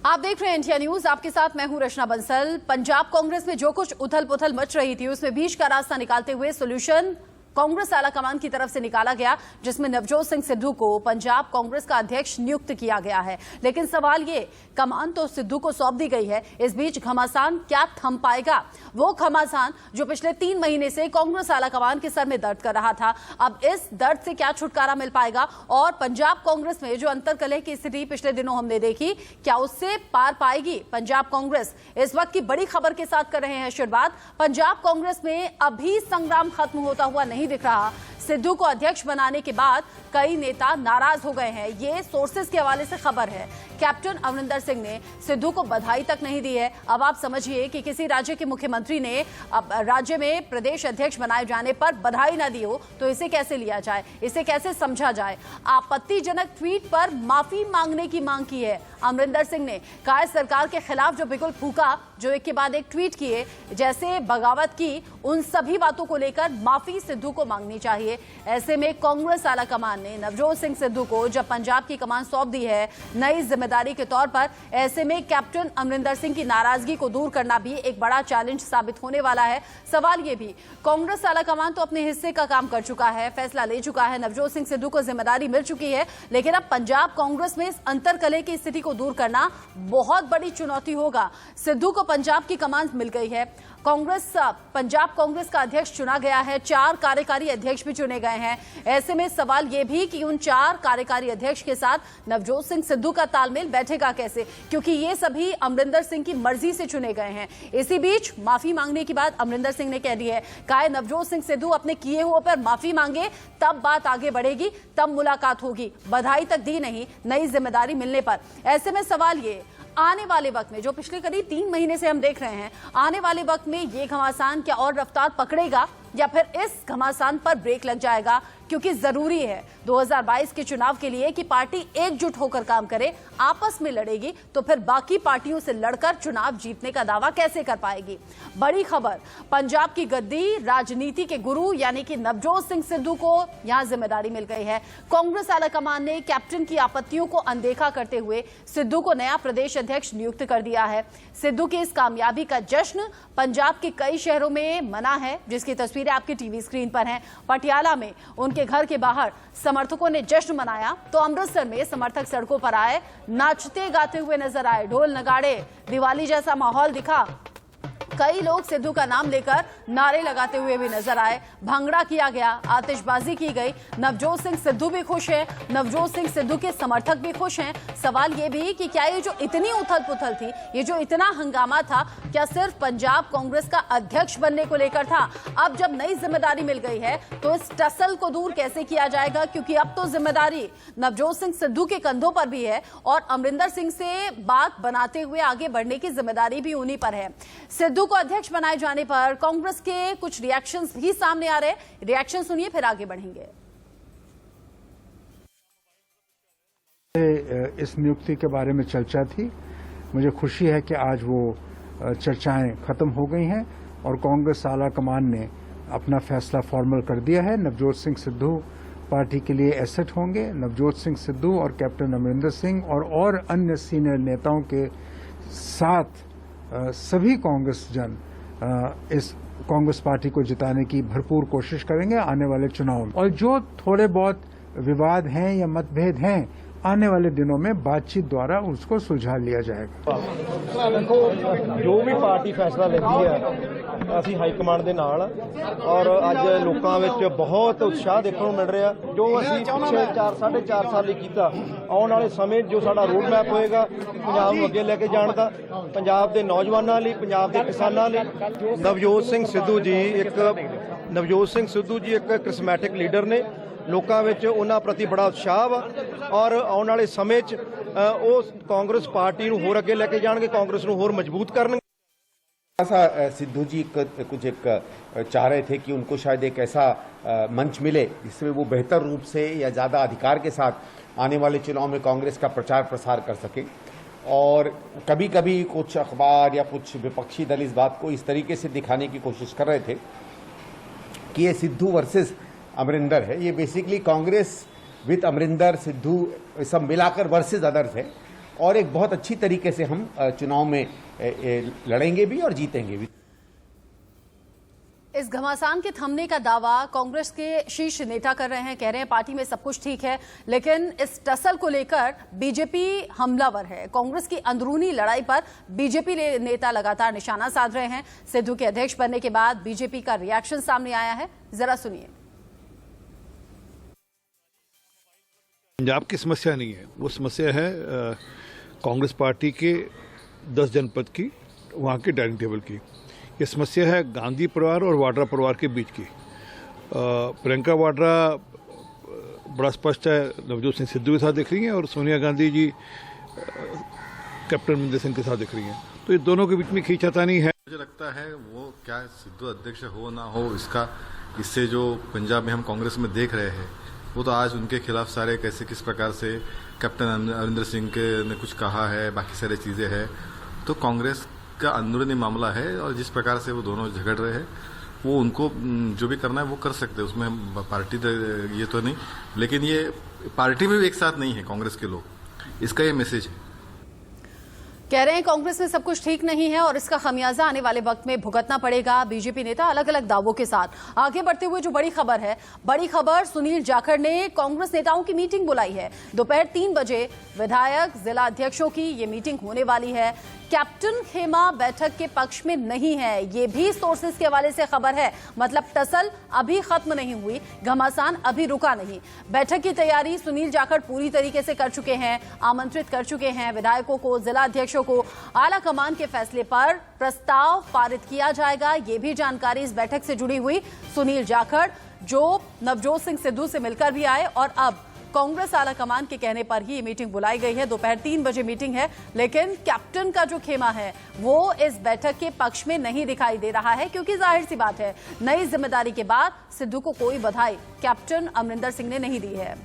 आप देख रहे हैं इंडिया न्यूज। आपके साथ मैं हूं रचना बंसल। पंजाब कांग्रेस में जो कुछ उथल पुथल मच रही थी उसमें बीच का रास्ता निकालते हुए सोल्यूशन कांग्रेस आलाकमान की तरफ से निकाला गया, जिसमें नवजोत सिंह सिद्धू को पंजाब कांग्रेस का अध्यक्ष नियुक्त किया गया है। लेकिन सवाल ये, कमान तो सिद्धू को सौंप दी गई है, इस बीच घमासान क्या थम पाएगा? वो घमासान जो पिछले 3 महीने से कांग्रेस आलाकमान के सर में दर्द कर रहा था, अब इस दर्द से क्या छुटकारा मिल पाएगा? और पंजाब कांग्रेस में जो अंतरकलह की स्थिति पिछले दिनों हमने देखी, क्या उससे पार पाएगी पंजाब कांग्रेस? इस वक्त की बड़ी खबर के साथ कर रहे हैं शुरुआत। पंजाब कांग्रेस में अभी संग्राम खत्म होता हुआ नहीं दिख रहा। सिद्धू को अध्यक्ष बनाने के बाद कई नेता नाराज हो गए हैं, ये सोर्सेज के हवाले से खबर है। कैप्टन अमरिंदर सिंह ने सिद्धू को बधाई तक नहीं दी है। अब आप समझिए कि किसी राज्य के मुख्यमंत्री ने अब राज्य में प्रदेश अध्यक्ष बनाए जाने पर बधाई ना दी हो तो इसे कैसे लिया जाए, इसे कैसे समझा जाए? आपत्तिजनक ट्वीट पर माफी मांगने की मांग की है अमरिंदर सिंह ने। कहा सरकार के खिलाफ जो बिगुल फूका, जो एक के बाद एक ट्वीट किए, जैसे बगावत की, उन सभी बातों को लेकर माफी सिद्धू को मांगनी चाहिए। ऐसे में कांग्रेस आलाकमान ने नवजोत सिंह सिद्धू को जब पंजाब की कमान सौंप दी है नई जिम्मेदारी के तौर पर, ऐसे में कैप्टन अमरिंदर सिंह की नाराजगी को दूर करना भी एक बड़ा चैलेंज साबित होने वाला है। सवाल ये भी, कांग्रेस आलाकमान तो अपने हिस्से का काम कर चुका है, फैसला ले चुका है, नवजोत सिंह सिद्धू को जिम्मेदारी मिल चुकी है, लेकिन अब पंजाब कांग्रेस में इस अंतरकलह की स्थिति को दूर करना बहुत बड़ी चुनौती होगा। सिद्धू को पंजाब की कमान मिल गई है, पंजाब कांग्रेस का अध्यक्ष चुना गया है, 4 कार्यकारी अध्यक्ष भी चुने गए हैं। ऐसे में सवाल यह भी कि उन 4 कार्यकारी अध्यक्ष के साथ नवजोत सिंह सिद्धू का तालमेल बैठेगा कैसे, क्योंकि ये सभी अमरिंदर सिंह की मर्जी से चुने गए हैं। इसी बीच माफी मांगने की बात अमरिंदर सिंह ने कह दी है। कहा नवजोत सिंह सिद्धू अपने किए हुए पर माफी मांगे, तब बात आगे बढ़ेगी, तब मुलाकात होगी। बधाई तक दी नहीं नई जिम्मेदारी मिलने पर। ऐसे में सवाल ये, आने वाले वक्त में, जो पिछले करीब 3 महीने से हम देख रहे हैं, आने वाले वक्त में ये घमासान क्या और रफ्तार पकड़ेगा या फिर इस घमासान पर ब्रेक लग जाएगा? क्योंकि जरूरी है 2022 के चुनाव के लिए कि पार्टी एकजुट होकर काम करे। आपस में लड़ेगी तो फिर बाकी पार्टियों से लड़कर चुनाव जीतने का दावा कैसे कर पाएगी? बड़ी खबर, पंजाब की गद्दी राजनीति के गुरु यानी कि नवजोत सिंह सिद्धू को यहां जिम्मेदारी मिल गई है। कांग्रेस आलाकमान ने कैप्टन की आपत्तियों को अनदेखा करते हुए सिद्धू को नया प्रदेश अध्यक्ष नियुक्त कर दिया है। सिद्धू की इस कामयाबी का जश्न पंजाब के कई शहरों में मना है, जिसकी तस्वीरें आपकी टीवी स्क्रीन पर हैं। पटियाला में उनके घर के बाहर समर्थकों ने जश्न मनाया, तो अमृतसर में समर्थक सड़कों पर आए, नाचते गाते हुए नजर आए। ढोल नगाड़े, दिवाली जैसा माहौल दिखा। कई लोग सिद्धू का नाम लेकर नारे लगाते हुए भी नजर आए। भांगड़ा किया गया, आतिशबाजी की गई। नवजोत सिंह सिद्धू भी खुश हैं, नवजोत सिंह सिद्धू के समर्थक भी खुश हैं। सवाल ये भी कि क्या ये जो इतनी उथल पुथल थी, ये जो इतना हंगामा था, क्या सिर्फ पंजाब कांग्रेस का अध्यक्ष बनने को लेकर था? अब जब नई जिम्मेदारी मिल गई है तो इस टसल को दूर कैसे किया जाएगा? क्योंकि अब तो जिम्मेदारी नवजोत सिंह सिद्धू के कंधों पर भी है और अमरिंदर सिंह से बात बनाते हुए आगे बढ़ने की जिम्मेदारी भी उन्हीं पर है। सिद्धू को अध्यक्ष बनाए जाने पर कांग्रेस के कुछ रिएक्शंस भी सामने आ रहे हैं। रिएक्शन सुनिए, फिर आगे बढ़ेंगे। इस नियुक्ति के बारे में चर्चा थी, मुझे खुशी है कि आज वो चर्चाएं खत्म हो गई हैं और कांग्रेस आलाकमान ने अपना फैसला फॉर्मल कर दिया है। नवजोत सिंह सिद्धू पार्टी के लिए एसेट होंगे। नवजोत सिंह सिद्धू और कैप्टन अमरिंदर सिंह और अन्य सीनियर नेताओं के साथ सभी कांग्रेस जन इस कांग्रेस पार्टी को जिताने की भरपूर कोशिश करेंगे आने वाले चुनाव में। और जो थोड़े बहुत विवाद हैं या मतभेद हैं, आने वाले दिनों में बातचीत द्वारा उसको सुलझा लिया जाएगा। देखो, जो भी पार्टी फैसला लेती है ਅਸੀਂ ਹਾਈਕਮਾਂਡ ਦੇ ਨਾਲ ਔਰ ਅੱਜ ਲੋਕਾਂ ਵਿੱਚ ਬਹੁਤ ਉਤਸ਼ਾਹ ਦੇਖਣ ਨੂੰ ਮਿਲ ਰਿਹਾ। ਜੋ ਅਸੀਂ ਪਿਛਲੇ 4.5 ਸਾਲ ਲਈ ਕੀਤਾ, ਆਉਣ ਵਾਲੇ ਸਮੇਂ ਜੋ ਸਾਡਾ ਰੋਡ ਮੈਪ ਹੋਏਗਾ ਪੰਜਾਬ ਨੂੰ ਅੱਗੇ ਲੈ ਕੇ ਜਾਣ ਦਾ, ਪੰਜਾਬ ਦੇ ਨੌਜਵਾਨਾਂ ਲਈ, ਪੰਜਾਬ ਦੇ ਕਿਸਾਨਾਂ ਲਈ। ਨਵਜੋਤ ਸਿੰਘ ਸਿੱਧੂ ਜੀ ਇੱਕ ਕ੍ਰਿਸਮੈਟਿਕ ਲੀਡਰ ਨੇ। ਲੋਕਾਂ ਵਿੱਚ ਉਹਨਾਂ ਪ੍ਰਤੀ ਬੜਾ ਉਤਸ਼ਾਹ ਵਾ ਔਰ ਆਉਣ ਵਾਲੇ ਸਮੇਂ 'ਚ ਉਹ ਕਾਂਗਰਸ ਪਾਰਟੀ ਨੂੰ ਹੋਰ ਅੱਗੇ ਲੈ ਕੇ ਜਾਣਗੇ, ਕਾਂਗਰਸ ਨੂੰ ਹੋਰ ਮਜ਼ਬੂਤ ਕਰਨਗੇ। ऐसा सिद्धू जी कुछ चाह रहे थे कि उनको शायद एक ऐसा मंच मिले जिसमें वो बेहतर रूप से या ज़्यादा अधिकार के साथ आने वाले चुनाव में कांग्रेस का प्रचार प्रसार कर सके। और कभी कभी कुछ अखबार या कुछ विपक्षी दल इस बात को इस तरीके से दिखाने की कोशिश कर रहे थे कि ये सिद्धू वर्सेस अमरिंदर है। ये बेसिकली कांग्रेस विद अमरिंदर सिद्धू सब मिलाकर वर्सेस अदर्स है। और एक बहुत अच्छी तरीके से हम चुनाव में लड़ेंगे भी और जीतेंगे भी। इस घमासान के थमने का दावा कांग्रेस के शीर्ष नेता कर रहे हैं। कह रहे हैं पार्टी में सब कुछ ठीक है, लेकिन इस टसल को लेकर बीजेपी हमलावर है। कांग्रेस की अंदरूनी लड़ाई पर बीजेपी नेता लगातार निशाना साध रहे हैं। सिद्धू के अध्यक्ष बनने के बाद बीजेपी का रिएक्शन सामने आया है, जरा सुनिए। पंजाब की समस्या नहीं है, वो समस्या है कांग्रेस पार्टी के 10 जनपद की, वहाँ के डाइनिंग टेबल की। ये समस्या है गांधी परिवार और वाड्रा परिवार के बीच की। प्रियंका वाड्रा बड़ा स्पष्ट है नवजोत सिंह सिद्धू के साथ दिख रही हैं और सोनिया गांधी जी कैप्टन अमरिंदर सिंह के साथ दिख रही हैं, तो ये दोनों के बीच में खींचातानी है। मुझे लगता है वो क्या सिद्धू अध्यक्ष हो ना हो, इससे जो पंजाब में हम कांग्रेस में देख रहे हैं, वो तो आज उनके खिलाफ सारे कैसे किस प्रकार से कैप्टन अमरिंदर सिंह ने कुछ कहा है, बाकी सारी चीजें हैं, तो कांग्रेस का अंदरूनी मामला है और जिस प्रकार से वो दोनों झगड़ रहे हैं, वो उनको जो भी करना है वो कर सकते हैं, उसमें पार्टी ये तो नहीं, लेकिन ये पार्टी में भी एक साथ नहीं है कांग्रेस के लोग, इसका ये मैसेज है। कह रहे हैं कांग्रेस में सब कुछ ठीक नहीं है और इसका खमियाजा आने वाले वक्त में भुगतना पड़ेगा। बीजेपी नेता अलग अलग दावों के साथ आगे बढ़ते हुए जो बड़ी खबर है, बड़ी खबर सुनील जाखड़ ने कांग्रेस नेताओं की मीटिंग बुलाई है। दोपहर 3 बजे विधायक जिला अध्यक्षों की ये मीटिंग होने वाली है। कैप्टन खेमा बैठक के पक्ष में नहीं है, ये भी सोर्सेस के हवाले से खबर है। मतलब टसल अभी खत्म नहीं हुई, घमासान अभी रुका नहीं। बैठक की तैयारी सुनील जाखड़ पूरी तरीके से कर चुके हैं, आमंत्रित कर चुके हैं विधायकों को, जिला अध्यक्षों को। आला कमान के फैसले पर प्रस्ताव पारित किया जाएगा, ये भी जानकारी इस बैठक से जुड़ी हुई। सुनील जाखड़ जो नवजोत सिंह सिद्धू से मिलकर भी आए और अब कांग्रेस आला कमान के कहने पर ही ये मीटिंग बुलाई गई है। दोपहर 3 बजे मीटिंग है, लेकिन कैप्टन का जो खेमा है वो इस बैठक के पक्ष में नहीं दिखाई दे रहा है, क्योंकि जाहिर सी बात है नई जिम्मेदारी के बाद सिद्धू को कोई बधाई कैप्टन अमरिंदर सिंह ने नहीं दी है।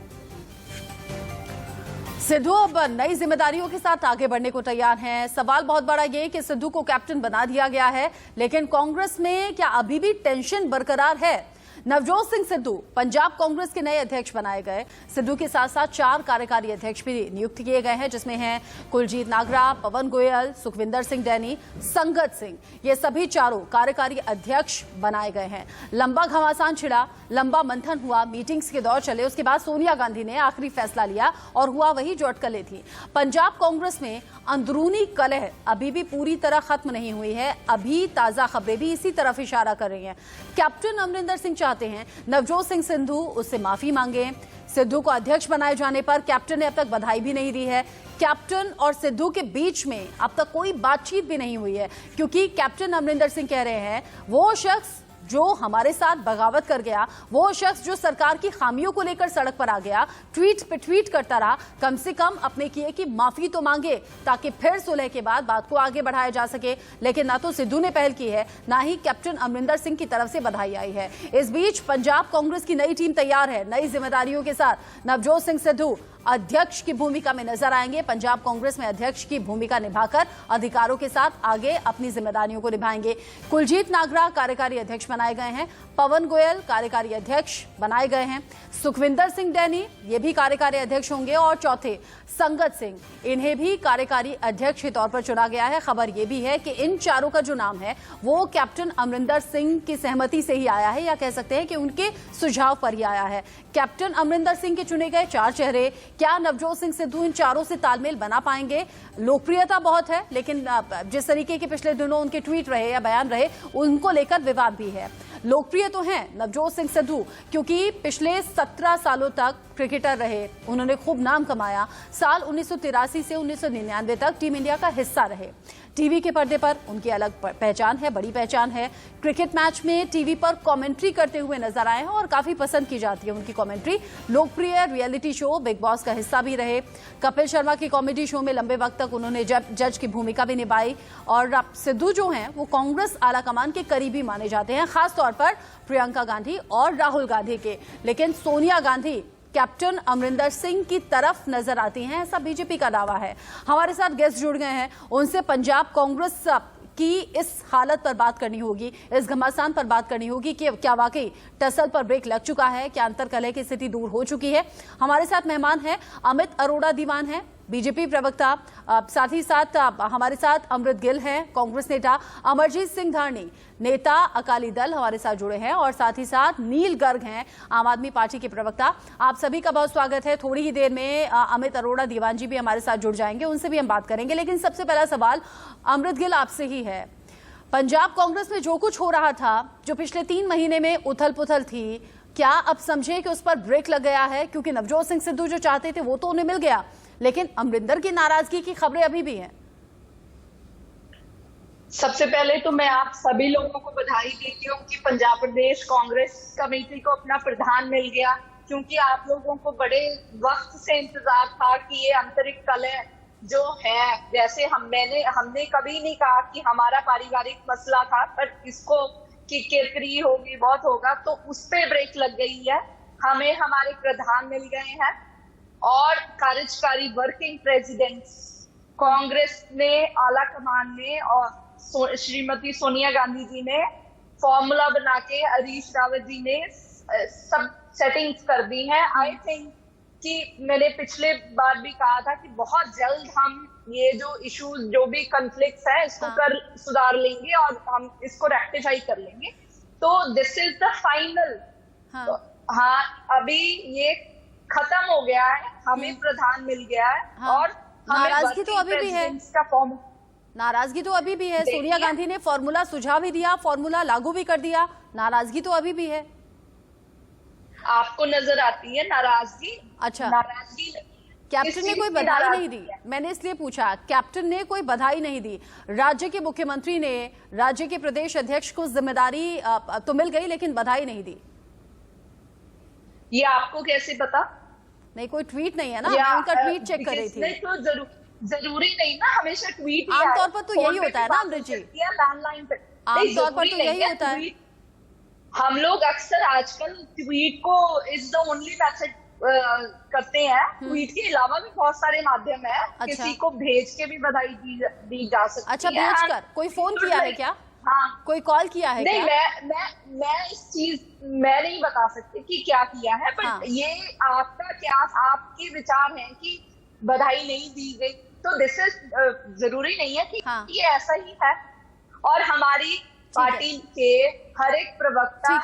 सिद्धू अब नई जिम्मेदारियों के साथ आगे बढ़ने को तैयार हैं। सवाल बहुत बड़ा ये कि सिद्धू को कैप्टन बना दिया गया है, लेकिन कांग्रेस में क्या अभी भी टेंशन बरकरार है? नवजोत सिंह सिद्धू पंजाब कांग्रेस के नए अध्यक्ष बनाए गए। सिद्धू के साथ साथ 4 कार्यकारी अध्यक्ष भी नियुक्त किए गए हैं, जिसमें हैं कुलजीत नागरा, पवन गोयल, सुखविंदर सिंह डैनी, संगत सिंह। ये सभी चारों कार्यकारी अध्यक्ष बनाए गए हैं। लंबा घमासान छिड़ा, लंबा मंथन हुआ, मीटिंग्स के दौर चले, उसके बाद सोनिया गांधी ने आखिरी फैसला लिया और हुआ वही जो अटकलें थी। पंजाब कांग्रेस में अंदरूनी कलह अभी भी पूरी तरह खत्म नहीं हुई है। अभी ताजा खबरें भी इसी तरफ इशारा कर रही हैं। कैप्टन अमरिंदर सिंह चाहते हैं नवजोत सिंह सिद्धू उससे माफी मांगे। सिद्धू को अध्यक्ष बनाए जाने पर कैप्टन ने अब तक बधाई भी नहीं दी है। कैप्टन और सिद्धू के बीच में अब तक कोई बातचीत भी नहीं हुई है, क्योंकि कैप्टन अमरिंदर सिंह कह रहे हैं वो शख्स जो हमारे साथ बगावत कर गया, वो शख्स जो सरकार की खामियों को लेकर सड़क पर आ गया, ट्वीट पे ट्वीट करता रहा, कम से कम अपने किए की माफी तो मांगे, ताकि फिर सुलह के बाद बात को आगे बढ़ाया जा सके। लेकिन ना तो सिद्धू ने पहल की है, ना ही कैप्टन अमरिंदर सिंह की तरफ से बधाई आई है। इस बीच पंजाब कांग्रेस की नई टीम तैयार है, नई जिम्मेदारियों के साथ। नवजोत सिंह सिद्धू अध्यक्ष की भूमिका में नजर आएंगे। पंजाब कांग्रेस में अध्यक्ष की भूमिका निभाकर अधिकारों के साथ आगे अपनी जिम्मेदारियों को निभाएंगे। कुलजीत नागरा कार्यकारी अध्यक्ष बनाए गए हैं, पवन गोयल कार्यकारी अध्यक्ष बनाए गए हैं, सुखविंदर सिंह डैनी ये भी कार्यकारी अध्यक्ष होंगे और चौथे संगत सिंह, इन्हें भी कार्यकारी अध्यक्ष के तौर पर चुना गया है। खबर यह भी है कि इन चारों का जो नाम है वो कैप्टन अमरिंदर सिंह की सहमति से ही आया है, या कह सकते हैं कि उनके सुझाव पर ही आया है। कैप्टन अमरिंदर सिंह के चुने गए 4 चेहरे, क्या नवजोत सिंह सिद्धू इन चारों से तालमेल बना पाएंगे? लोकप्रियता बहुत है, लेकिन जिस तरीके के पिछले दिनों उनके ट्वीट रहे या बयान रहे, उनको लेकर विवाद भी है। लोकप्रिय तो हैं नवजोत सिंह सिद्धू, क्योंकि पिछले 17 सालों तक क्रिकेटर रहे, उन्होंने खूब नाम कमाया। साल 1983 से 1999 तक टीम इंडिया का हिस्सा रहे। टीवी के पर्दे पर उनकी अलग पहचान है, बड़ी पहचान है। क्रिकेट मैच में टीवी पर कमेंट्री करते हुए नजर आए हैं और काफी पसंद की जाती है उनकी कमेंट्री। लोकप्रिय रियलिटी शो बिग बॉस का हिस्सा भी रहे। कपिल शर्मा की कॉमेडी शो में लंबे वक्त तक उन्होंने जज की भूमिका भी निभाई। और अब सिद्धू जो हैं वो कांग्रेस आलाकमान के करीबी माने जाते हैं, खासतौर पर प्रियंका गांधी और राहुल गांधी के। लेकिन सोनिया गांधी कैप्टन अमरिंदर सिंह की तरफ नजर आती हैं, ऐसा बीजेपी का दावा है। हमारे साथ गेस्ट जुड़ गए हैं, उनसे पंजाब कांग्रेस की इस हालत पर बात करनी होगी, इस घमासान पर बात करनी होगी कि क्या वाकई टसल पर ब्रेक लग चुका है, क्या अंतरकलह की स्थिति दूर हो चुकी है। हमारे साथ मेहमान हैं अमित अरोड़ा दीवान हैं, बीजेपी प्रवक्ता, साथ ही साथ हमारे साथ अमृत गिल हैं, कांग्रेस नेता, अमरजीत सिंह धारनी नेता अकाली दल हमारे साथ जुड़े हैं, और साथ ही साथ नील गर्ग हैं, आम आदमी पार्टी के प्रवक्ता। आप सभी का बहुत स्वागत है। थोड़ी ही देर में अमित अरोड़ा दीवान जी भी हमारे साथ जुड़ जाएंगे, उनसे भी हम बात करेंगे। लेकिन सबसे पहला सवाल अमृत गिल आपसे ही है। पंजाब कांग्रेस में जो कुछ हो रहा था, जो पिछले 3 महीने में उथल पुथल थी, क्या अब समझे कि उस पर ब्रेक लग गया है? क्योंकि नवजोत सिंह सिद्धू जो चाहते थे वो तो उन्हें मिल गया, लेकिन अमरिंदर की नाराजगी की खबरें अभी भी हैं। सबसे पहले तो मैं आप सभी लोगों को बधाई देती हूँ कि पंजाब प्रदेश कांग्रेस कमेटी को अपना प्रधान मिल गया, क्योंकि आप लोगों को बड़े वक्त से इंतजार था कि ये आंतरिक कलह जो है, वैसे हमने कभी नहीं कहा कि हमारा पारिवारिक मसला था, पर इसको कि किरकिरी होगी, बहुत होगा, तो उस पे ब्रेक लग गई है। हमें हमारे प्रधान मिल गए हैं और कार्यकारी वर्किंग प्रेसिडेंट कांग्रेस ने, आला कमान ने और श्रीमती सोनिया गांधी जी ने फॉर्मूला बना के हरीश रावत जी ने सब सेटिंग्स कर दी हैं। आई थिंक कि मैंने पिछले बार भी कहा था कि बहुत जल्द हम ये जो इश्यूज, जो भी कॉन्फ्लिक्ट्स है, इसको सुधार लेंगे और हम इसको रेक्टिफाई कर लेंगे। तो दिस इज द फाइनल। अभी ये खत्म हो गया है, हमें प्रधान मिल गया है। और नाराजगी तो अभी भी है, नाराजगी तो अभी भी है। सोनिया गांधी ने फॉर्मूला सुझाव भी दिया, फॉर्मूला लागू भी कर दिया, नाराजगी तो अभी भी है। आपको नजर आती है नाराजगी? अच्छा, नाराजगी कैप्टन ने कोई बधाई नहीं दी, मैंने इसलिए पूछा। कैप्टन ने कोई बधाई नहीं दी, राज्य के मुख्यमंत्री ने राज्य के प्रदेश अध्यक्ष को जिम्मेदारी तो मिल गई, लेकिन बधाई नहीं दी। ये आपको कैसे पता? नहीं, कोई ट्वीट नहीं है ना, मैं उनका ट्वीट चेक कर रही थी। नहीं तो जरूरी नहीं ना हमेशा ट्वीट। आमतौर पर तो यही होता है ना अमृत जी, लैंडलाइन पे आमतौर पर तो यही होता है। हम लोग अक्सर आजकल ट्वीट को इज द ओनली मैसेज करते हैं। ट्वीट के अलावा भी बहुत सारे माध्यम है। अच्छा। किसी को भेज के भी बधाई दी जा सकती है। अच्छा, भेजकर? कोई फोन किया है क्या? हाँ, कोई कॉल किया है नहीं, क्या? मैं इस चीज मैं नहीं बता सकती कि क्या किया है, पर ये आपका क्या, आपके विचार हैं कि बधाई नहीं दी गई, तो दिस इज जरूरी नहीं है कि ये ऐसा ही है। और हमारी पार्टी के हर एक प्रवक्ता,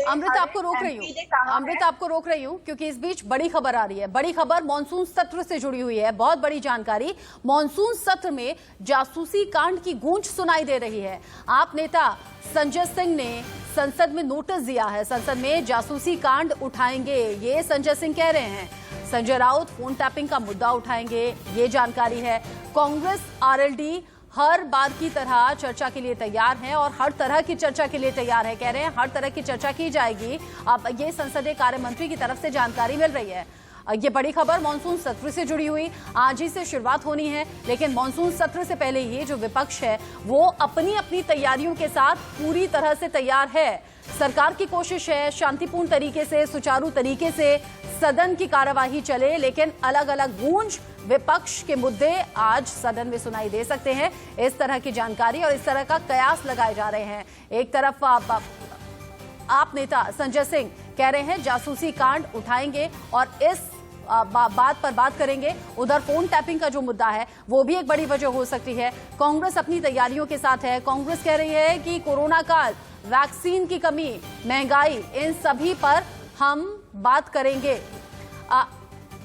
अमृत आपको रोक रही हूँ, अमृत आपको रोक रही हूँ, क्योंकि इस बीच बड़ी खबर आ रही है। बड़ी खबर मॉनसून सत्र से जुड़ी हुई है, बहुत बड़ी जानकारी। मॉनसून सत्र में जासूसी कांड की गूंज सुनाई दे रही है। आप नेता संजय सिंह ने संसद में नोटिस दिया है, संसद में जासूसी कांड उठाएंगे, ये संजय सिंह कह रहे हैं। संजय राउत फोन टैपिंग का मुद्दा उठाएंगे, ये जानकारी है। कांग्रेस आरएलडी हर बार की तरह चर्चा के लिए तैयार है और हर तरह की चर्चा के लिए तैयार है, कह रहे हैं हर तरह की चर्चा की जाएगी। अब ये संसदीय कार्य मंत्री की तरफ से जानकारी मिल रही है। ये बड़ी खबर मॉनसून सत्र से जुड़ी हुई, आज ही से शुरुआत होनी है, लेकिन मॉनसून सत्र से पहले ये जो विपक्ष है वो अपनी अपनी तैयारियों के साथ पूरी तरह से तैयार है। सरकार की कोशिश है शांतिपूर्ण तरीके से, सुचारू तरीके से सदन की कार्यवाही चले, लेकिन अलग अलग गूंज, विपक्ष के मुद्दे आज सदन में सुनाई दे सकते हैं। इस तरह की जानकारी और इस तरह का कयास लगाए जा रहे हैं। एक तरफ आप नेता संजय सिंह कह रहे हैं जासूसी कांड उठाएंगे और इस बात पर बात करेंगे। उधर फोन टैपिंग का जो मुद्दा है वो भी एक बड़ी वजह हो सकती है। कांग्रेस अपनी तैयारियों के साथ है। कांग्रेस कह रही है कि कोरोना काल, वैक्सीन की कमी, महंगाई, इन सभी पर हम बात करेंगे।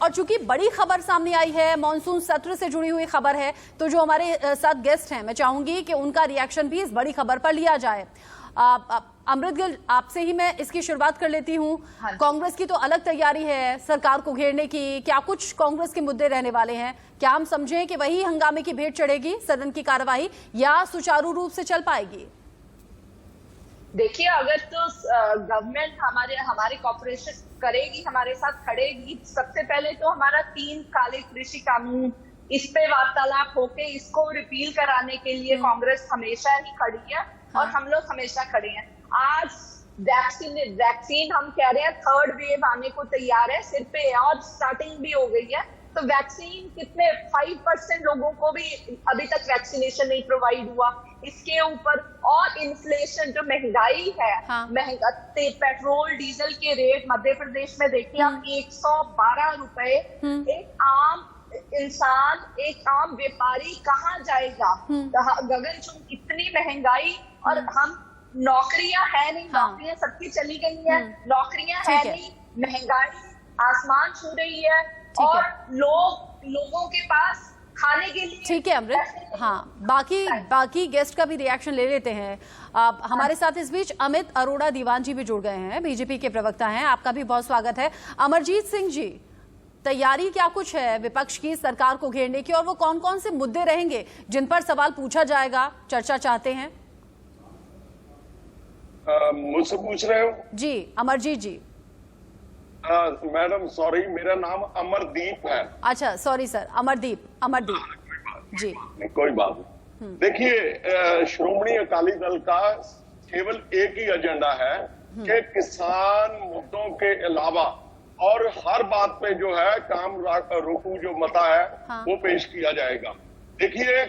और चूंकि बड़ी खबर सामने आई है, मॉनसून सत्र से जुड़ी हुई खबर है, तो जो हमारे साथ गेस्ट हैं, मैं चाहूंगी कि उनका रिएक्शन भी इस बड़ी खबर पर लिया जाए। अमृत गिल, आपसे ही मैं इसकी शुरुआत कर लेती हूँ। कांग्रेस की तो अलग तैयारी है सरकार को घेरने की, क्या कुछ कांग्रेस के मुद्दे रहने वाले हैं? क्या हम समझें कि वही हंगामे की भेंट चढ़ेगी सदन की कार्यवाही, या सुचारू रूप से चल पाएगी? देखिए, अगर तो गवर्नमेंट हमारे कॉर्पोरेशन करेगी, हमारे साथ खड़ेगी, सबसे पहले तो हमारा 3 काले कृषि कानून, इस पे वार्तालाप होके इसको रिपील कराने के लिए कांग्रेस हमेशा ही खड़ी है और हम लोग हमेशा खड़े हैं। आज वैक्सीन हम कह रहे हैं 3rd वेव आने को तैयार है, सिर पे और स्टार्टिंग भी हो गई है, तो वैक्सीन कितने 5% लोगों को भी अभी तक वैक्सीनेशन नहीं प्रोवाइड हुआ। इसके ऊपर और इन्फ्लेशन, जो महंगाई है, पेट्रोल डीजल के रेट मध्य प्रदेश में देखिए आप 112 रुपए एक आम इंसान, एक आम व्यापारी कहाँ जाएगा? गगनचुंब इतनी महंगाई, और हम नौकरियां है नहीं, नौकरियां सबकी चली गई है, नौकरियां है नहीं, महंगाई आसमान छू रही है, और लोगों के पास खाने के लिए। ठीक है अमृत, हाँ बाकी गेस्ट का भी रिएक्शन ले लेते हैं। हमारे साथ इस बीच अमित अरोड़ा दीवान जी भी जुड़ गए हैं, बीजेपी के प्रवक्ता हैं, आपका भी बहुत स्वागत है। अमरजीत सिंह जी, तैयारी क्या कुछ है विपक्ष की सरकार को घेरने की, और वो कौन कौन से मुद्दे रहेंगे जिन पर सवाल पूछा जाएगा, चर्चा चाहते हैं? मुझसे पूछ रहे हो? जी अमरजीत जी। मैडम सॉरी, मेरा नाम अमरदीप है। अच्छा सॉरी सर, अमरदीप जी। कोई बात नहीं। देखिए, श्रोमणी अकाली दल का केवल एक ही एजेंडा है कि किसान मुद्दों के अलावा और हर बात पे जो है काम रोकू जो मता है वो पेश किया जाएगा। देखिए,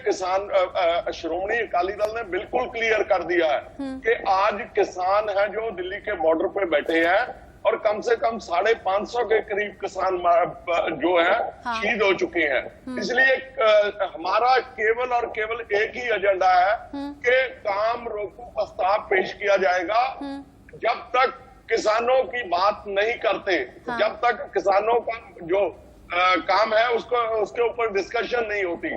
श्रोमणी अकाली दल ने बिल्कुल क्लियर कर दिया है कि आज किसान है जो दिल्ली के बॉर्डर पे बैठे हैं, और कम से कम 550 के करीब किसान जो है शहीद हो चुके हैं। इसलिए हमारा केवल और केवल एक ही एजेंडा है कि काम रोको प्रस्ताव पेश किया जाएगा। जब तक किसानों की बात नहीं करते, जब तक किसानों का जो काम है उसके ऊपर डिस्कशन नहीं होती।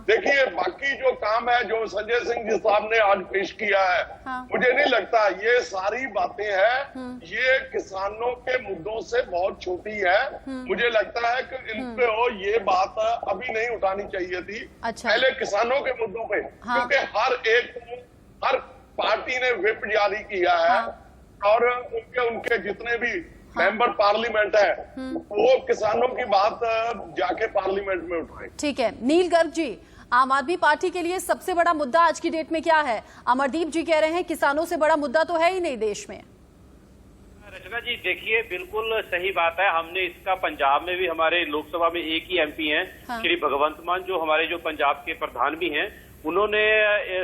देखिए, बाकी जो काम है जो संजय सिंह जी साहब ने आज पेश किया है, मुझे नहीं लगता ये सारी बातें हैं, ये किसानों के मुद्दों से बहुत छोटी है। मुझे लगता है कि इन पे ये बात अभी नहीं उठानी चाहिए थी। अच्छा। पहले किसानों के मुद्दों पे, क्योंकि हर पार्टी ने व्हिप जारी किया है, और उनके जितने भी मेंबर पार्लियामेंट है वो किसानों की बात जाके पार्लियामेंट में उठाए। ठीक है, नील गर्ग जी, आम आदमी पार्टी के लिए सबसे बड़ा मुद्दा आज की डेट में क्या है? अमरदीप जी कह रहे हैं किसानों से बड़ा मुद्दा तो है ही नहीं देश में। रचना जी देखिए, बिल्कुल सही बात है। हमने इसका पंजाब में भी, हमारे लोकसभा में एक ही एमपी हैं, श्री भगवंत मान, जो हमारे जो पंजाब के प्रधान भी हैं, उन्होंने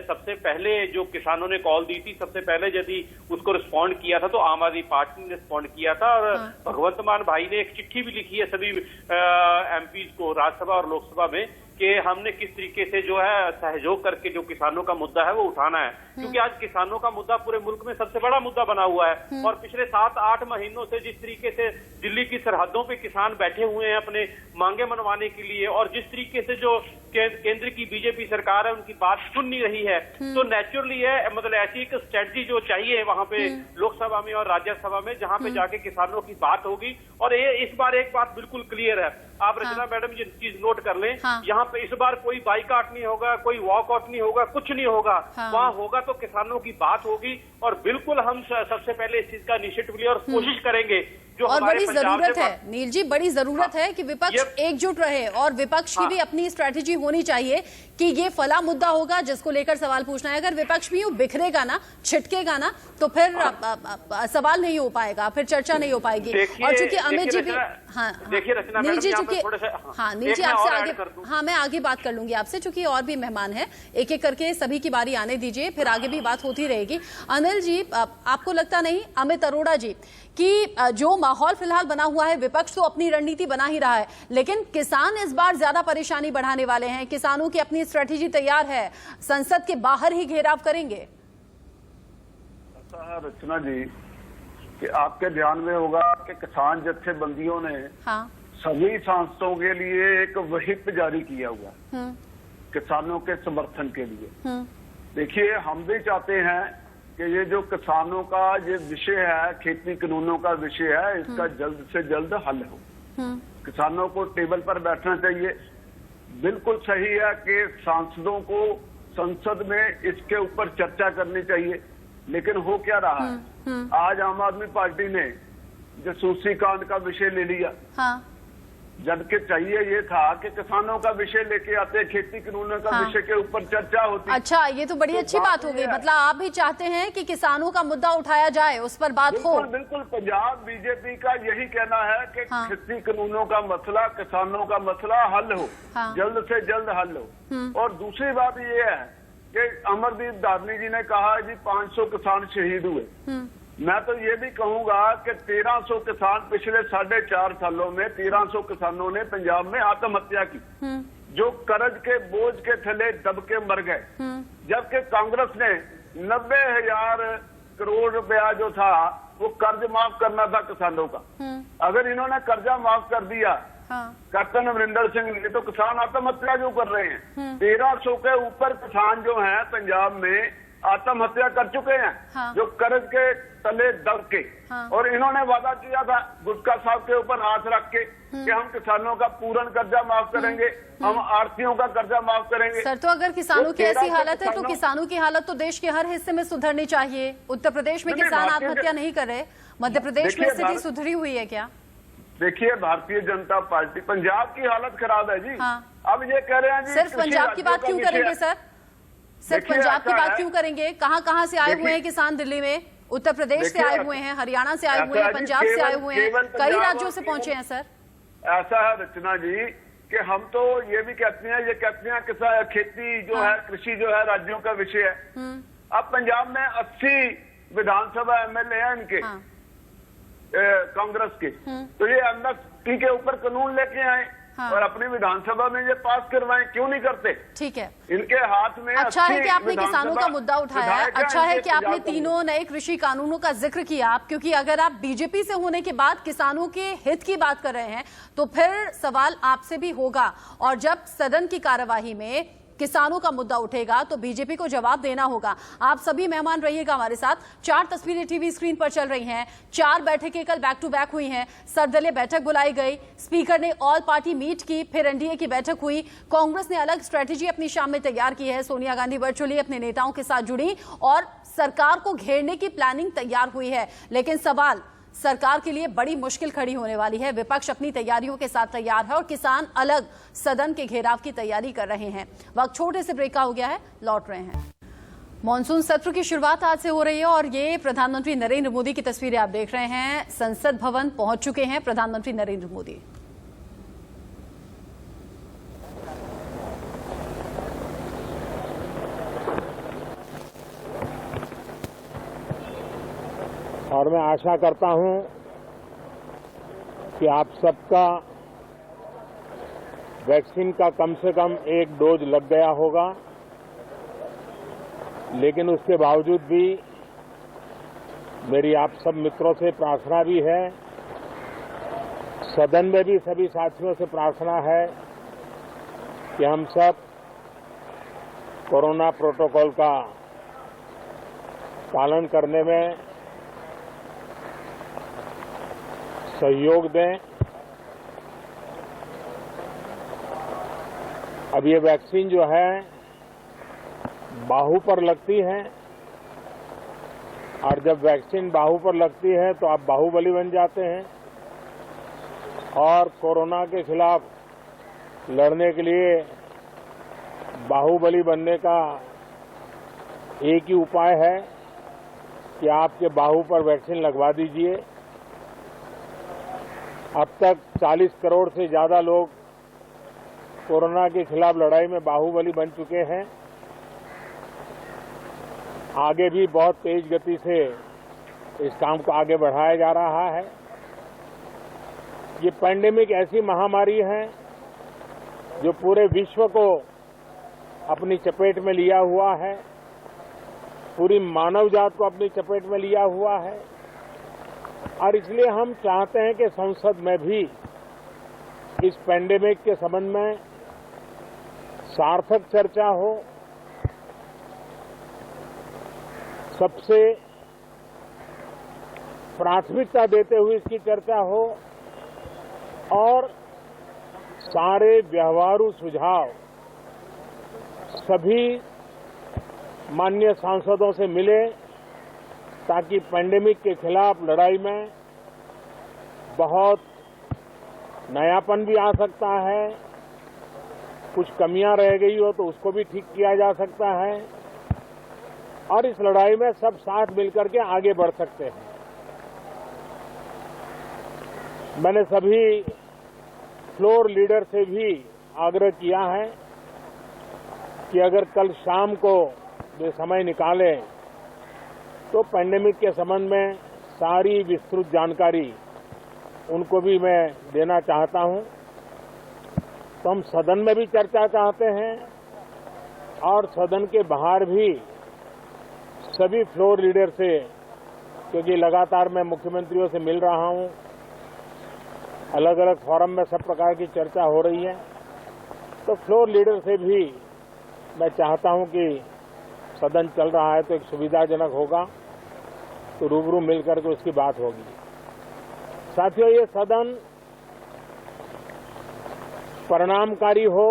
सबसे पहले जो किसानों ने कॉल दी थी, सबसे पहले यदि उसको रिस्पॉन्ड किया था तो आम आदमी पार्टी ने रिस्पॉन्ड किया था। और भगवंत मान भाई ने एक चिट्ठी भी लिखी है सभी एमपी को राज्यसभा और लोकसभा में कि हमने किस तरीके से जो है सहयोग करके जो किसानों का मुद्दा है वो उठाना है, क्योंकि आज किसानों का मुद्दा पूरे मुल्क में सबसे बड़ा मुद्दा बना हुआ है। और पिछले 7-8 महीनों से जिस तरीके से दिल्ली की सरहदों पे किसान बैठे हुए हैं अपने मांगे मनवाने के लिए, और जिस तरीके से जो केंद्र की बीजेपी सरकार है उनकी बात सुन नहीं रही है, तो नेचुरली है मतलब ऐसी एक स्ट्रेटजी जो चाहिए वहां पे लोकसभा में और राज्यसभा में, जहां पे जाके किसानों की बात होगी। और ये इस बार एक बात बिल्कुल क्लियर है, आप रचना मैडम ये चीज नोट कर लें, यहाँ पे इस बार कोई बाइकआउट नहीं होगा, कोई वॉकआउट नहीं होगा, कुछ नहीं होगा। वहाँ होगा तो किसानों की बात होगी, और बिल्कुल हम सबसे पहले इस चीज का इनिशिएटिव लिए और कोशिश करेंगे। जो और बड़ी जरूरत है नील जी, बड़ी जरूरत है कि विपक्ष एकजुट रहे, और विपक्ष की भी अपनी स्ट्रैटेजी होनी चाहिए कि ये फला मुद्दा होगा जिसको लेकर सवाल पूछना है। अगर विपक्ष भी यूं बिखरेगा ना, छिटकेगा ना, तो फिर सवाल नहीं हो पाएगा, फिर चर्चा नहीं हो पाएगी। और चूंकि अमित जी भी, नील जी चूंकि नील जी आपसे आगे, मैं आगे बात कर लूंगी आपसे, चूंकि और भी मेहमान है, एक एक करके सभी की बारी आने दीजिए, फिर आगे भी बात होती रहेगी। अनिल जी, आपको लगता नहीं, अमित अरोड़ा जी, कि जो माहौल फिलहाल बना हुआ है, विपक्ष तो अपनी रणनीति बना ही रहा है, लेकिन किसान इस बार ज्यादा परेशानी बढ़ाने वाले हैं, किसानों की अपनी स्ट्रेटेजी तैयार है, संसद के बाहर ही घेराव करेंगे? रचना जी, कि आपके ध्यान में होगा कि किसान जत्थेबंदियों ने सभी सांसदों के लिए एक व्हिप जारी किया हुआ किसानों के समर्थन के लिए। देखिए, हम भी चाहते हैं कि ये जो किसानों का ये विषय है, खेती कानूनों का विषय है, इसका जल्द से जल्द हल हो। किसानों को टेबल पर बैठना चाहिए। बिल्कुल सही है कि सांसदों को संसद में इसके ऊपर चर्चा करनी चाहिए, लेकिन हो क्या रहा है, आज आम आदमी पार्टी ने जासूसी कांड का विषय ले लिया, जबकि चाहिए ये था कि किसानों का विषय लेके आते, खेती कानूनों का विषय के ऊपर चर्चा होती। अच्छा, ये तो बड़ी अच्छी बात हो गई, मतलब आप भी चाहते हैं कि किसानों का मुद्दा उठाया जाए, उस पर बात हो। बिल्कुल, पंजाब बीजेपी का यही कहना है कि खेती कानूनों का मसला, किसानों का मसला हल हो, जल्द से जल्द हल हो। और दूसरी बात ये है कि अमरदीप धार्मी जी ने कहा जी 500 किसान शहीद हुए, मैं तो ये भी कहूंगा कि 1300 किसान पिछले 4.5 सालों में 1300 किसानों ने पंजाब में आत्महत्या की, जो कर्ज के बोझ के थले दब के मर गए। जबकि कांग्रेस ने 90,000 करोड़ रुपया जो था वो कर्ज माफ करना था किसानों का। अगर इन्होंने कर्जा माफ कर दिया कैप्टन अमरिंदर सिंह ने, तो किसान आत्महत्या जो कर रहे हैं 1300 के ऊपर किसान जो हैं पंजाब में आत्महत्या कर चुके हैं, जो कर्ज के तले दब के। और इन्होंने वादा किया था गुटका साहब के ऊपर हाथ रख के कि हम किसानों का पूर्ण कर्जा माफ करेंगे, हम आढ़तियों का कर्जा माफ करेंगे। सर, तो अगर किसानों की ऐसी हालत है तो किसानों की हालत तो देश के हर हिस्से में सुधरनी चाहिए। उत्तर प्रदेश में किसान आत्महत्या नहीं कर रहे, मध्य प्रदेश में स्थिति सुधरी हुई है क्या? देखिए, भारतीय जनता पार्टी पंजाब की हालत खराब है जी। अब ये कह रहे हैं जी सिर्फ पंजाब की बात क्यों करेंगे सर? सिर्फ पंजाब की बात क्यों करेंगे? कहाँ से आए हुए हैं किसान दिल्ली में? उत्तर प्रदेश से आए हुए हैं, हरियाणा से आए हुए हैं, पंजाब से आए हुए हैं, कई राज्यों से पहुंचे हैं सर। ऐसा है रचना जी कि हम तो ये भी कहते हैं, ये कहते हैं कि खेती जो है, कृषि जो है राज्यों का विषय है। अब पंजाब में 80 विधानसभा एमएलए हैं इनके कांग्रेस के, तो ये एमएसपी के ऊपर कानून लेके आए और अपनी विधानसभा में ये पास करवाएं, क्यों नहीं करते? ठीक है, इनके हाथ में। अच्छा है कि आपने किसानों का मुद्दा उठाया है, अच्छा है कि आपने तीनों नए कृषि कानूनों का जिक्र किया, क्योंकि अगर आप बीजेपी से होने के बाद किसानों के हित की बात कर रहे हैं तो फिर सवाल आपसे भी होगा। और जब सदन की कार्यवाही में किसानों का मुद्दा उठेगा तो बीजेपी को जवाब देना होगा। आप सभी मेहमान रहिएगा हमारे साथ। 4 तस्वीरें टीवी स्क्रीन पर चल रही हैं। 4 बैठकें कल बैक टू बैक हुई हैं। सर्वदलीय बैठक बुलाई गई, स्पीकर ने ऑल पार्टी मीट की, फिर एनडीए की बैठक हुई। कांग्रेस ने अलग स्ट्रेटेजी अपनी शाम में तैयार की है। सोनिया गांधी वर्चुअली अपने नेताओं के साथ जुड़ी और सरकार को घेरने की प्लानिंग तैयार हुई है। लेकिन सवाल, सरकार के लिए बड़ी मुश्किल खड़ी होने वाली है। विपक्ष अपनी तैयारियों के साथ तैयार है और किसान अलग सदन के घेराव की तैयारी कर रहे हैं। वक्त छोटे से ब्रेक का हो गया है, लौट रहे हैं। मॉनसून सत्र की शुरुआत आज से हो रही है और ये प्रधानमंत्री नरेंद्र मोदी की तस्वीरें आप देख रहे हैं। संसद भवन पहुंच चुके हैं प्रधानमंत्री नरेंद्र मोदी। और मैं आशा करता हूं कि आप सबका वैक्सीन का कम से कम 1 डोज लग गया होगा, लेकिन उसके बावजूद भी मेरी आप सब मित्रों से प्रार्थना भी है, सदन में भी सभी साथियों से प्रार्थना है कि हम सब कोरोना प्रोटोकॉल का पालन करने में सहयोग दें। अब ये वैक्सीन जो है बाहू पर लगती है और जब वैक्सीन बाहू पर लगती है तो आप बाहुबली बन जाते हैं और कोरोना के खिलाफ लड़ने के लिए बाहुबली बनने का एक ही उपाय है कि आपके बाहू पर वैक्सीन लगवा दीजिए। अब तक 40 करोड़ से ज्यादा लोग कोरोना के खिलाफ लड़ाई में बाहुबली बन चुके हैं। आगे भी बहुत तेज गति से इस काम को आगे बढ़ाया जा रहा है। ये पैंडेमिक ऐसी महामारी है जो पूरे विश्व को अपनी चपेट में लिया हुआ है, पूरी मानव जात को अपनी चपेट में लिया हुआ है और इसलिए हम चाहते हैं कि संसद में भी इस पैंडेमिक के संबंध में सार्थक चर्चा हो, सबसे प्राथमिकता देते हुए इसकी चर्चा हो और सारे व्यवहारू सुझाव सभी माननीय सांसदों से मिले ताकि पैंडेमिक के खिलाफ लड़ाई में बहुत नयापन भी आ सकता है, कुछ कमियां रह गई हो तो उसको भी ठीक किया जा सकता है और इस लड़ाई में सब साथ मिलकर के आगे बढ़ सकते हैं। मैंने सभी फ्लोर लीडर से भी आग्रह किया है कि अगर कल शाम को वे समय निकालें तो पैंडेमिक के संबंध में सारी विस्तृत जानकारी उनको भी मैं देना चाहता हूं। तो हम सदन में भी चर्चा चाहते हैं और सदन के बाहर भी सभी फ्लोर लीडर से, क्योंकि लगातार मैं मुख्यमंत्रियों से मिल रहा हूं, अलग अलग फोरम में सब प्रकार की चर्चा हो रही है, तो फ्लोर लीडर से भी मैं चाहता हूं कि सदन चल रहा है तो एक सुविधाजनक होगा, तो रूबरू मिलकर के उसकी बात होगी। साथियों, ये सदन परिणामकारी हो,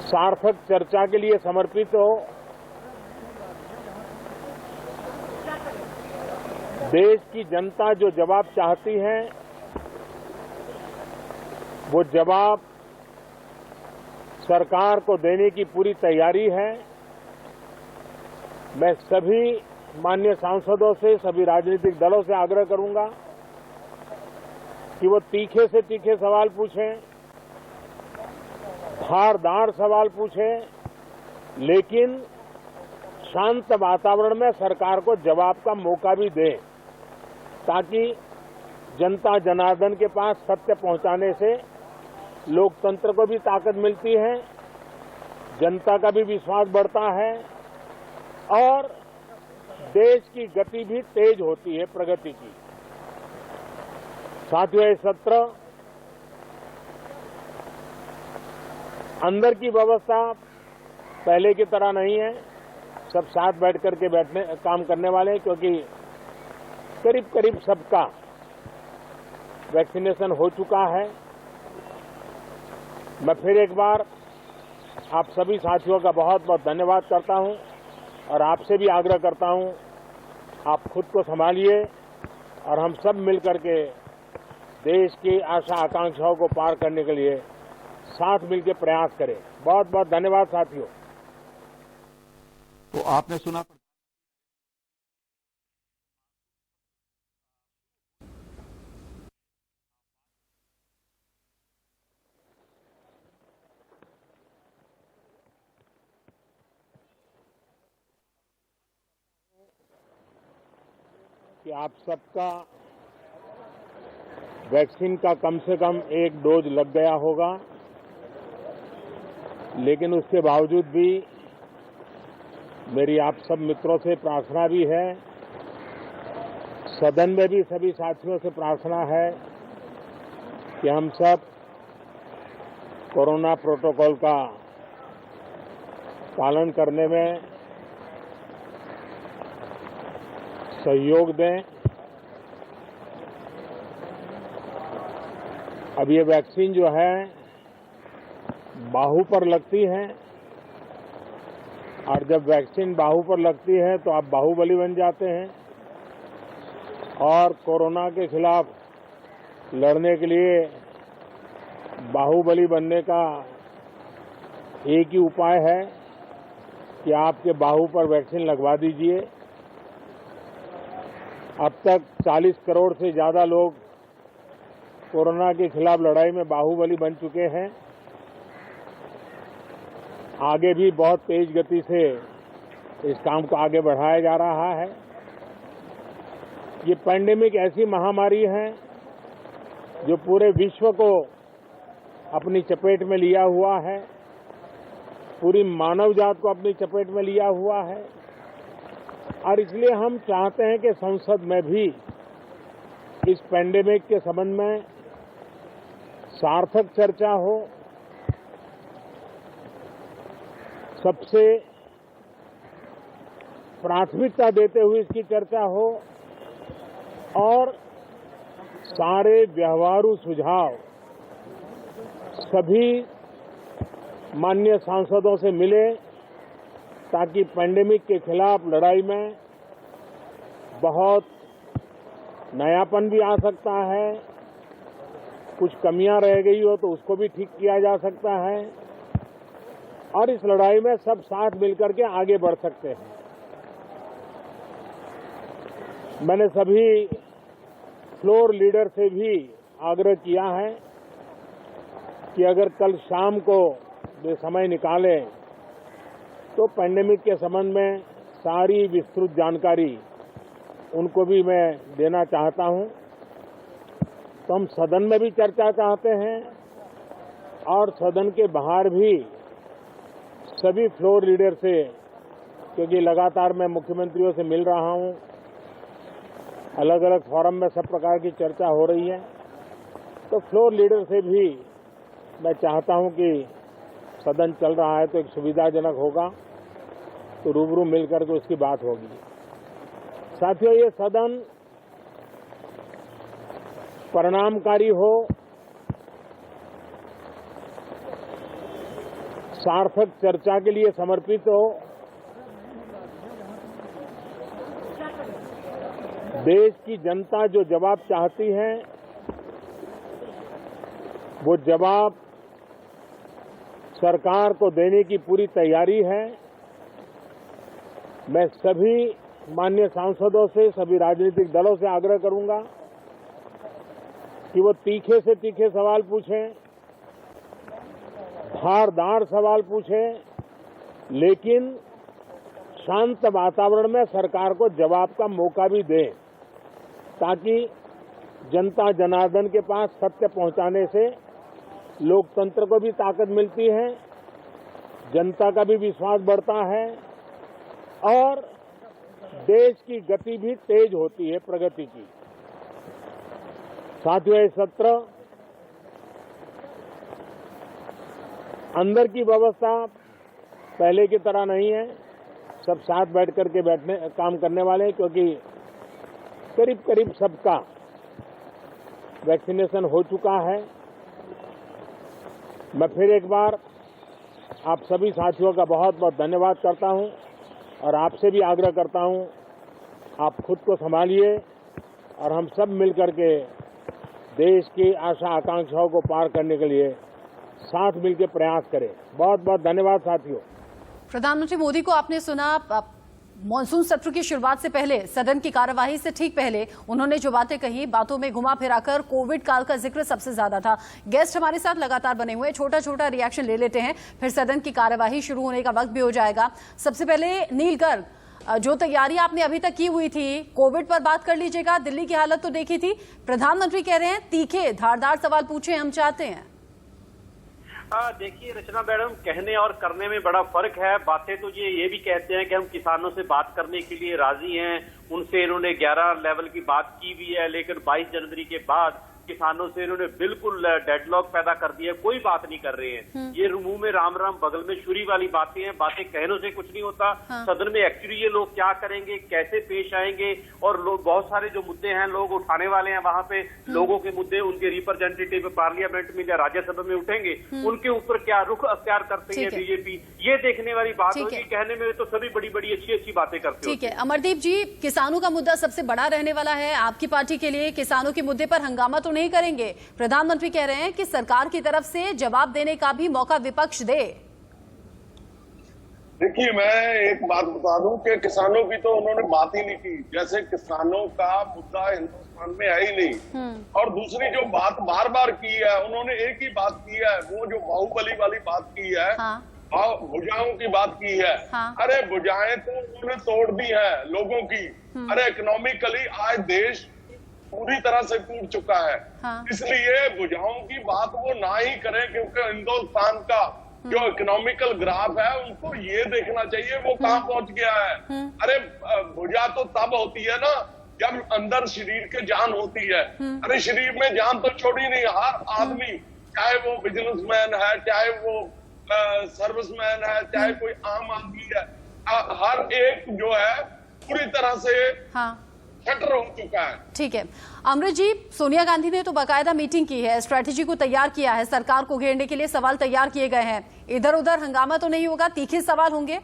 सार्थक चर्चा के लिए समर्पित हो, देश की जनता जो जवाब चाहती है वो जवाब सरकार को देने की पूरी तैयारी है। मैं सभी माननीय सांसदों से, सभी राजनीतिक दलों से आग्रह करूंगा कि वो तीखे से तीखे सवाल पूछें, धारदार सवाल पूछें, लेकिन शांत वातावरण में सरकार को जवाब का मौका भी दें, ताकि जनता जनार्दन के पास सत्य पहुंचाने से लोकतंत्र को भी ताकत मिलती है, जनता का भी विश्वास बढ़ता है और देश की गति भी तेज होती है प्रगति की। साथियों, ये सत्र अंदर की व्यवस्था पहले की तरह नहीं है, सब साथ बैठ करके काम करने वाले हैं, क्योंकि करीब करीब सबका वैक्सीनेशन हो चुका है। मैं फिर एक बार आप सभी साथियों का बहुत बहुत धन्यवाद करता हूं और आपसे भी आग्रह करता हूं, आप खुद को संभालिए और हम सब मिलकर के देश की आशा आकांक्षाओं को पार करने के लिए साथ मिलकर प्रयास करें। बहुत बहुत धन्यवाद साथियों। तो आपने सुना कि आप सबका वैक्सीन का कम से कम एक डोज लग गया होगा, लेकिन उसके बावजूद भी मेरी आप सब मित्रों से प्रार्थना भी है, सदन में भी सभी साथियों से प्रार्थना है कि हम सब कोरोना प्रोटोकॉल का पालन करने में सहयोग दें। अब ये वैक्सीन जो है बाहू पर लगती है और जब वैक्सीन बाहू पर लगती है तो आप बाहुबली बन जाते हैं और कोरोना के खिलाफ लड़ने के लिए बाहुबली बनने का एक ही उपाय है कि आपके बाहू पर वैक्सीन लगवा दीजिए। अब तक 40 करोड़ से ज्यादा लोग कोरोना के खिलाफ लड़ाई में बाहुबली बन चुके हैं। आगे भी बहुत तेज गति से इस काम को आगे बढ़ाया जा रहा है। ये पैंडेमिक ऐसी महामारी है जो पूरे विश्व को अपनी चपेट में लिया हुआ है, पूरी मानव जात को अपनी चपेट में लिया हुआ है और इसलिए हम चाहते हैं कि संसद में भी इस पैंडेमिक के संबंध में सार्थक चर्चा हो, सबसे प्राथमिकता देते हुए इसकी चर्चा हो और सारे व्यवहारू सुझाव सभी माननीय सांसदों से मिले ताकि पैंडेमिक के खिलाफ लड़ाई में बहुत नयापन भी आ सकता है, कुछ कमियां रह गई हो तो उसको भी ठीक किया जा सकता है और इस लड़ाई में सब साथ मिलकर के आगे बढ़ सकते हैं। मैंने सभी फ्लोर लीडर से भी आग्रह किया है कि अगर कल शाम को वे समय निकालें तो पैंडेमिक के संबंध में सारी विस्तृत जानकारी उनको भी मैं देना चाहता हूं। तो हम सदन में भी चर्चा चाहते हैं और सदन के बाहर भी सभी फ्लोर लीडर से, क्योंकि लगातार मैं मुख्यमंत्रियों से मिल रहा हूं, अलग अलग फोरम में सब प्रकार की चर्चा हो रही है, तो फ्लोर लीडर से भी मैं चाहता हूं कि सदन चल रहा है तो एक सुविधाजनक होगा, तो रूबरू मिलकर के उसकी बात होगी। साथियों, ये सदन परिणामकारी हो, सार्थक चर्चा के लिए समर्पित हो, देश की जनता जो जवाब चाहती है वो जवाब सरकार को देने की पूरी तैयारी है। मैं सभी माननीय सांसदों से, सभी राजनीतिक दलों से आग्रह करूंगा कि वो तीखे से तीखे सवाल पूछें, धारदार सवाल पूछें, लेकिन शांत वातावरण में सरकार को जवाब का मौका भी दें, ताकि जनता जनार्दन के पास सत्य पहुंचाने से लोकतंत्र को भी ताकत मिलती है, जनता का भी विश्वास बढ़ता है और देश की गति भी तेज होती है प्रगति की। साथियों, ये सत्र अंदर की व्यवस्था पहले की तरह नहीं है, सब साथ बैठ करके काम करने वाले हैं, क्योंकि करीब करीब सबका वैक्सीनेशन हो चुका है। मैं फिर एक बार आप सभी साथियों का बहुत बहुत धन्यवाद करता हूं और आपसे भी आग्रह करता हूं, आप खुद को संभालिए और हम सब मिलकर के देश की आशा आकांक्षाओं को पार करने के लिए साथ मिलकर प्रयास करें। बहुत बहुत धन्यवाद साथियों। प्रधानमंत्री मोदी को आपने सुना, मॉनसून सत्र की शुरुआत से पहले, सदन की कार्यवाही से ठीक पहले उन्होंने जो बातें कही, बातों में घुमा फिराकर कोविड काल का जिक्र सबसे ज्यादा था। गेस्ट हमारे साथ लगातार बने हुए, छोटा छोटा रिएक्शन ले लेते हैं, फिर सदन की कार्यवाही शुरू होने का वक्त भी हो जाएगा। सबसे पहले नील गर्ग, जो तैयारी आपने अभी तक की हुई थी, कोविड पर बात कर लीजिएगा। दिल्ली की हालत तो देखी थी, प्रधानमंत्री कह रहे हैं तीखे धारदार सवाल पूछे हम चाहते हैं। देखिए रचना मैडम, कहने और करने में बड़ा फर्क है। बातें तो ये भी कहते हैं कि हम किसानों से बात करने के लिए राजी हैं, उनसे इन्होंने 11 लेवल की बात की भी है, लेकिन 22 जनवरी के बाद किसानों से इन्होंने बिल्कुल डेडलॉक पैदा कर दिया, कोई बात नहीं कर रहे हैं। ये मुंह में राम राम बगल में छुरी वाली बातें हैं, बातें कहने से कुछ नहीं होता। सदन में एक्चुअली ये लोग क्या करेंगे, कैसे पेश आएंगे, और लोग बहुत सारे जो मुद्दे हैं लोग उठाने वाले हैं, वहां पे लोगों के मुद्दे उनके रिप्रेजेंटेटिव पार्लियामेंट में या राज्यसभा में उठेंगे, उनके ऊपर क्या रुख अख्तियार करते हैं बीजेपी, ये देखने वाली बात होगी। कहने में तो सभी बड़ी बड़ी अच्छी अच्छी बातें करते हैं। ठीक है अमरदीप जी, किसानों का मुद्दा सबसे बड़ा रहने वाला है आपकी पार्टी के लिए। किसानों के मुद्दे पर हंगामा तो नहीं करेंगे। प्रधानमंत्री कह रहे हैं कि सरकार की तरफ से जवाब देने का भी मौका विपक्ष दे। देखिए, मैं एक बात बता दूं कि किसानों की तो उन्होंने बात ही नहीं की, जैसे किसानों का मुद्दा हिंदुस्तान में है ही नहीं। और दूसरी जो बात बार बार की है, उन्होंने एक ही बात की है, वो जो बाहुबली वाली बात की है, भुजाओं की बात की है। अरे भुजाएं तो उन्होंने तोड़ दी है लोगों की। अरे इकोनॉमिकली आज देश पूरी तरह से टूट चुका है। इसलिए भुजाओं की बात वो ना ही करें, क्योंकि हिंदुस्तान का जो इकोनॉमिकल ग्राफ है उनको ये देखना चाहिए वो कहाँ पहुंच गया है। अरे भुजा तो तब होती है ना जब अंदर शरीर के जान होती है। अरे शरीर में जान तो छोड़ी नहीं, हर आदमी, चाहे वो बिजनेसमैन है, चाहे वो सर्विसमैन है, चाहे कोई आम आदमी है, हर एक जो है पूरी तरह से शटर हो चुका है। ठीक है अमृत जी, सोनिया गांधी ने तो बाकायदा मीटिंग की है, स्ट्रेटेजी को तैयार किया है, सरकार को घेरने के लिए सवाल तैयार किए गए हैं। इधर उधर हंगामा तो नहीं होगा, तीखे सवाल होंगे।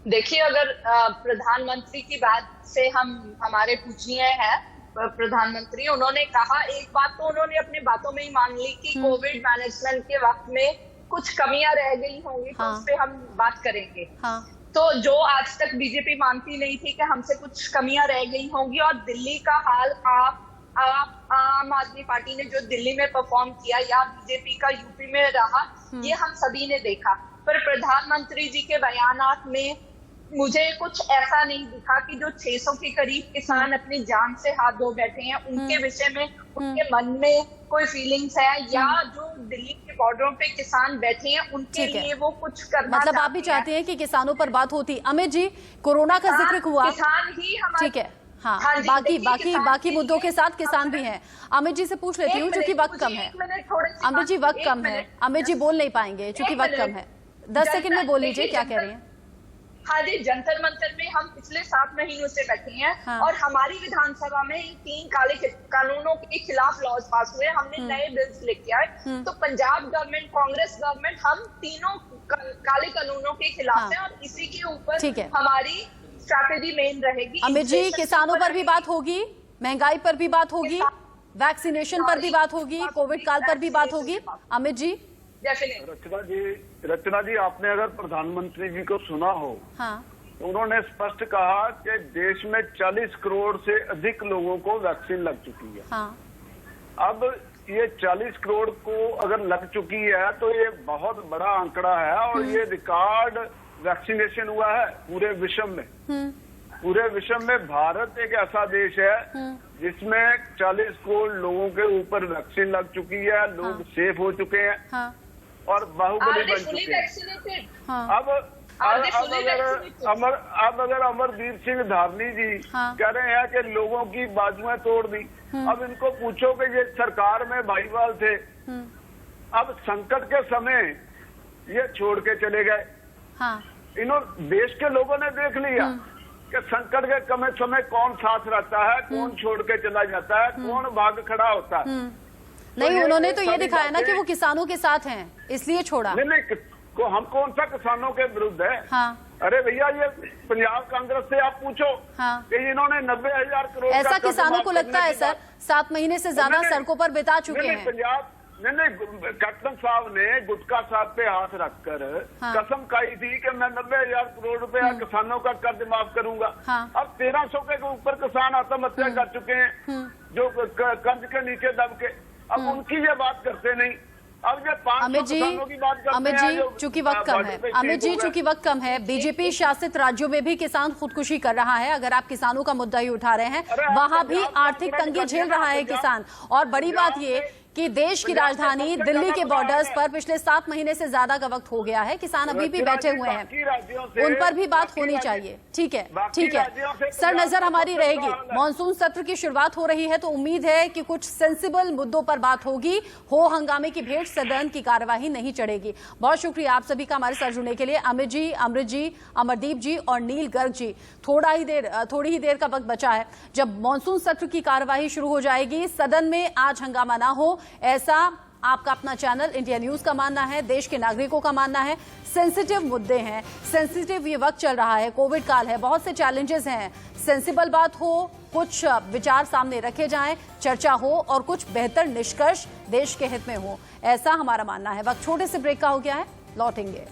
देखिए, अगर प्रधानमंत्री की बात से हमारे पूछनीय है, प्रधानमंत्री उन्होंने कहा, एक बात तो उन्होंने अपनी बातों में ही मान ली कि कोविड मैनेजमेंट के वक्त में कुछ कमियां रह गई होंगी, तो उस पर हम बात करेंगे। तो जो आज तक बीजेपी मानती नहीं थी कि हमसे कुछ कमियां रह गई होंगी, और दिल्ली का हाल आप आम आदमी पार्टी ने जो दिल्ली में परफॉर्म किया या बीजेपी का यूपी में रहा, ये हम सभी ने देखा। पर प्रधानमंत्री जी के बयानात में मुझे कुछ ऐसा नहीं दिखा कि जो 600 के करीब किसान अपनी जान से हाथ धो बैठे हैं उनके विषय में उनके मन में कोई फीलिंग्स है, या जो दिल्ली के बॉर्डरों पे किसान बैठे हैं उनके लिए वो कुछ करना मतलब आप भी चाहते हैं कि किसानों पर बात होती। अमित जी, कोरोना का जिक्र हुआ, किसान ही हमारे, ठीक है, हाँ, बाकी मुद्दों के साथ किसान भी हैं। अमित जी से पूछ लेती हूँ क्योंकि वक्त कम है। अमित जी वक्त कम है, अमित जी बोल नहीं पाएंगे क्योंकि वक्त कम है। 10 सेकंड में बोल लीजिए, क्या कह रही हैं? हाँ जी, जंतर मंतर में हम पिछले 7 महीनों से बैठे हैं। हाँ। और हमारी विधानसभा में इन 3 काले कानूनों के खिलाफ लॉज पास हुए, हमने नए बिल्स लेके आए। तो पंजाब गवर्नमेंट, कांग्रेस गवर्नमेंट, हम तीनों काले कानूनों के खिलाफ हैं और इसी के ऊपर हमारी स्ट्रैटेजी मेन रहेगी। अमित जी, किसानों पर भी बात होगी, महंगाई पर भी बात होगी, वैक्सीनेशन पर भी बात होगी, कोविड काल पर भी बात होगी। अमित जी, रचना जी, आपने अगर प्रधानमंत्री जी को सुना हो, हाँ, तो उन्होंने स्पष्ट कहा कि देश में 40 करोड़ से अधिक लोगों को वैक्सीन लग चुकी है। हाँ। अब ये 40 करोड़ को अगर लग चुकी है तो ये बहुत बड़ा आंकड़ा है और ये रिकॉर्ड वैक्सीनेशन हुआ है पूरे विश्व में। पूरे विश्व में भारत एक ऐसा देश है जिसमें 40 करोड़ लोगों के ऊपर वैक्सीन लग चुकी है, लोग सेफ हो चुके हैं। हाँ। और बाहुबली बन चुके हैं। अब अगर अमरदीप सिंह धारनी जी कह रहे हैं कि लोगों की बाजुएं तोड़ दी, अब इनको पूछो कि ये सरकार में भाईवाल थे, अब संकट के समय ये छोड़ के चले गए। इन्होंने, देश के लोगों ने देख लिया कि संकट के समय कौन साथ रहता है, कौन छोड़ के चला जाता है, कौन भाग खड़ा होता है। नहीं, उन्होंने तो ये दिखाया ना कि वो किसानों के साथ हैं, इसलिए छोड़ा। नहीं, हम कौन सा किसानों के विरुद्ध है? हाँ। अरे भैया, ये पंजाब कांग्रेस से आप पूछो कि इन्होंने 90,000 करोड़ ऐसा किसानों को लगता है सर, 7 महीने से ज्यादा सड़कों पर बिता चुके हैं। पंजाब नहीं, कैप्टन साहब ने गुटका साहब पे हाथ रखकर कसम खाई थी कि मैं 90,000 करोड़ रुपया किसानों का कर्ज माफ करूंगा। अब 1300 के ऊपर किसान आत्महत्या कर चुके हैं, जो कर्ज के नीचे दब के। अब उनकी ये बात करते नहीं। अब ये 500 किसानों की बात करते हैं। अमित जी, चूंकि वक्त कम है, अमित जी, चूंकि वक्त कम है, बीजेपी शासित राज्यों में भी किसान खुदकुशी कर रहा है। अगर आप किसानों का मुद्दा ही उठा रहे हैं, वहां भी आर्थिक तंगी झेल रहा है किसान। और बड़ी बात ये कि देश की राजधानी दिल्ली के बॉर्डर्स पर पिछले 7 महीने से ज्यादा का वक्त हो गया है, किसान अभी भी बैठे हुए हैं, उन पर भी बात होनी चाहिए। ठीक है, ठीक है सर, नजर हमारी रहेगी। मॉनसून सत्र की शुरुआत हो रही है तो उम्मीद है कि कुछ सेंसिबल मुद्दों पर बात होगी, हो हंगामे की भेंट सदन की कार्यवाही नहीं चढ़ेगी। बहुत शुक्रिया आप सभी का हमारे साथ जुड़ने के लिए। अमित जी, अमृत जी, अमरदीप जी और नील गर्ग जी, थोड़ी ही देर का वक्त बचा है। जब मॉनसून सत्र की कार्यवाही शुरू हो जाएगी, सदन में आज हंगामा ना हो, ऐसा आपका अपना चैनल इंडिया न्यूज का मानना है, देश के नागरिकों का मानना है। सेंसिटिव मुद्दे हैं, सेंसिटिव ये वक्त चल रहा है, कोविड काल है, बहुत से चैलेंजेस हैं। सेंसिबल बात हो, कुछ विचार सामने रखे जाएं, चर्चा हो और कुछ बेहतर निष्कर्ष देश के हित में हो, ऐसा हमारा मानना है। वक्त छोटे से ब्रेक का हो गया है, लौटेंगे।